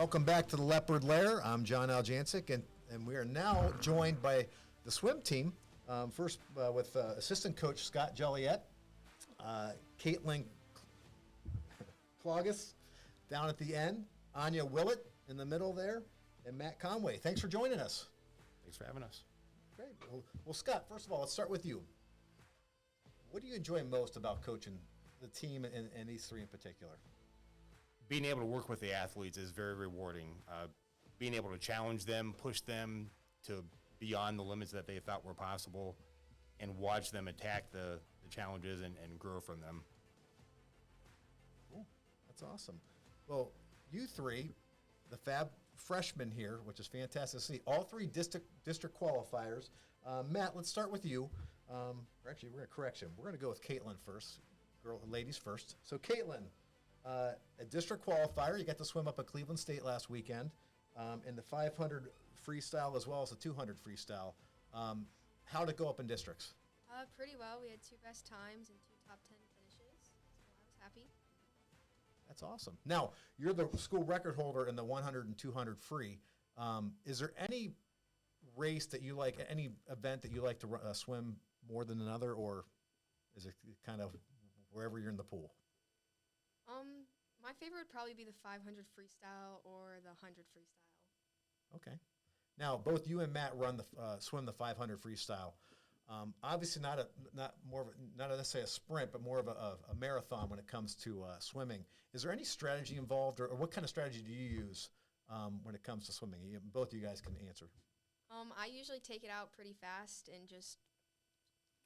Welcome back to the Leopard Lair. I'm Jon Aljancic, and we are now joined by the swim team. First with assistant coach Scott Joliet, Caitlin Clogus down at the end, Anya Willett in the middle there, and Matt Conway. Thanks for joining us. Thanks for having us. Great. Well, Scott, first of all, let's start with you. What do you enjoy most about coaching the team and these three in particular? Being able to work with the athletes is very rewarding. Being able to challenge them, push them to beyond the limits that they thought were possible, and watch them attack the challenges and grow from them. Cool. That's awesome. Well, you three, the Fab freshmen here, which is fantastic to see, all three district qualifiers. Matt, let's start with you. Actually, we're going to correction. We're going to go with Caitlin first. Ladies first. So, Caitlin, a district qualifier. You got to swim up at Cleveland State last weekend in the 500 freestyle as well as the 200 freestyle. How did it go up in districts? Pretty well. We had two best times and two top 10 finishes, so I was happy. That's awesome. Now, you're the school record holder in the 100 and 200 free. Is there any race that you like, any event that you like to swim more than another, or is it kind of wherever you're in the pool? My favorite would probably be the 500 freestyle or the 100 freestyle. Okay. Now, both you and Matt run the swim the 500 freestyle. Obviously, not necessarily a sprint, but more of a marathon when it comes to swimming. Is there any strategy involved, or what kind of strategy do you use when it comes to swimming? Both of you guys can answer. I usually take it out pretty fast and just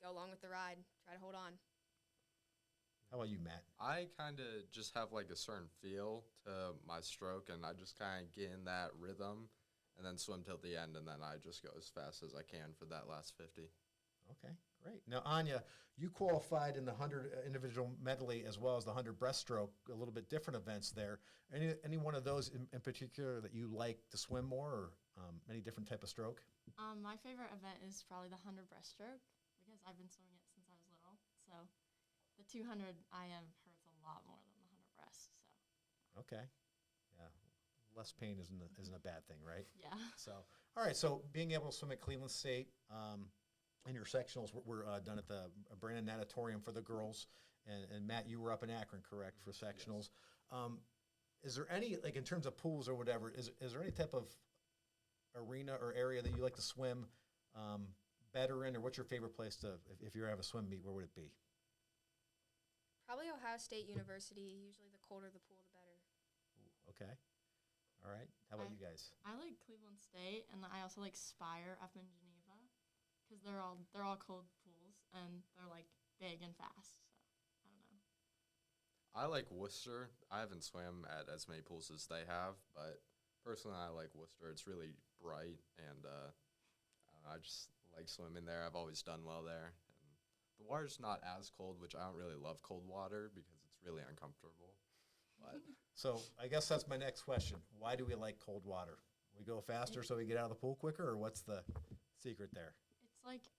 go along with the ride, try to hold on. How about you, Matt? I kind of just have like a certain feel to my stroke, and I just kind of get in that rhythm and then swim till the end, and then I just go as fast as I can for that last 50. Okay, great. Now, Anya, you qualified in the 100 individual medley as well as the 100 breaststroke, a little bit different events there. Any one of those in particular that you like to swim more, or any different type of stroke? My favorite event is probably the 100 breaststroke because I've been swimming it since I was little. So the 200 IM hurts a lot more than the 100 breast. So. Okay. Yeah. Less pain isn't a bad thing, right? Yeah. So, all right. So being able to swim at Cleveland State, and your sectionals were done at the Brandon Natatorium for the girls, and Matt, you were up in Akron, correct, for sectionals. Yes. Is there any, like in terms of pools or whatever, is there any type of arena or area that you like to swim better in, or what's your favorite place to, if you have a swim meet, where would it be? Probably Ohio State University. Usually the colder the pool, the better. Ooh, okay. All right. How about you guys? I like Cleveland State, and I also like Spire up in Geneva because they're all cold pools, and they're like big and fast. So I don't know. I like Worcester. I haven't swam at as many pools as they have, but personally I like Worcester. It's really bright, and I just like swimming there. I've always done well there. The water's not as cold, which I don't really love cold water because it's really uncomfortable. But So I guess that's my next question. Why do we like cold water? We go faster so we get out of the pool quicker, or what's the secret there? It's like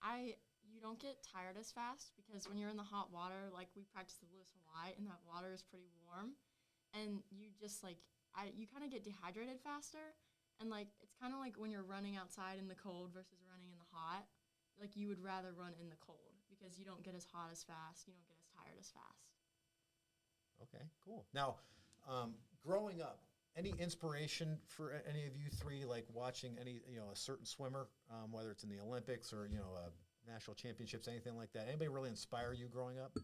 you don't get tired as fast because when you're in the hot water, like we practice the Louisville Y, and that water is pretty warm, and you just you kind of get dehydrated faster, and like it's kind of like when you're running outside in the cold versus running in the hot. Like you would rather run in the cold because you don't get as hot as fast, you don't get as tired as fast. Okay, cool. Now, growing up, any inspiration for any of you three, like watching a certain swimmer, whether it's in the Olympics or, national championships, anything like that? Anybody really inspire you growing up?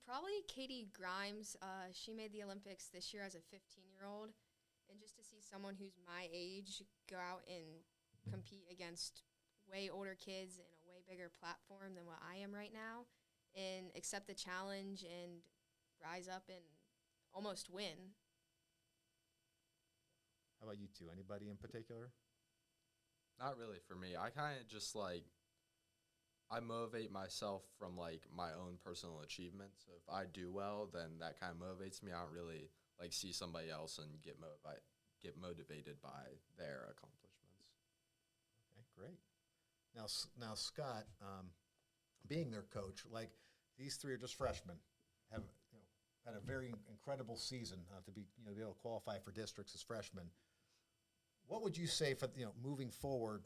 Probably Katie Grimes. She made the Olympics this year as a 15-year-old. And just to see someone who's my age go out and compete against way older kids in a way bigger platform than what I am right now, and accept the challenge and rise up and almost win. How about you two? Anybody in particular? not really for me. I kind of just I motivate myself from my own personal achievements. So if I do well, then that kind of motivates me. I don't really see somebody else and get motivated by their accomplishments. Okay, great. Now Scott, being their coach, these three are just freshmen, have had a very incredible season to be able to qualify for districts as freshmen. What would you say for moving forward?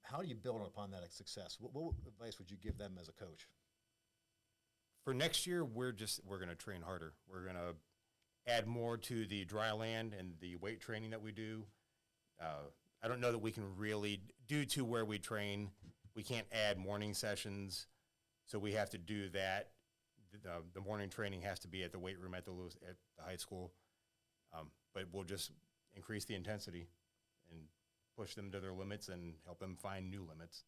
How do you build upon that success? What advice would you give them as a coach? For next year, we're going to train harder. We're going to add more to the dry land and the weight training that we do. I don't know that we can really, due to where we train, we can't add morning sessions, so we have to do that. The morning training has to be at the weight room at the high school, but we'll just increase the intensity and push them to their limits and help them find new limits.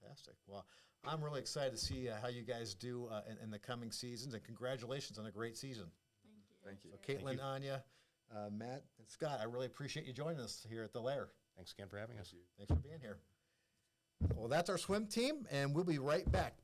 Fantastic. Well, I'm really excited to see how you guys do in the coming seasons, and congratulations on a great season. Thank you. Thank you. So Thank Caitlin, you. Anya, Matt, and Scott, I really appreciate you joining us here at the Lair. Thanks again for having us. Thanks for being here. Well, that's our swim team, and we'll be right back.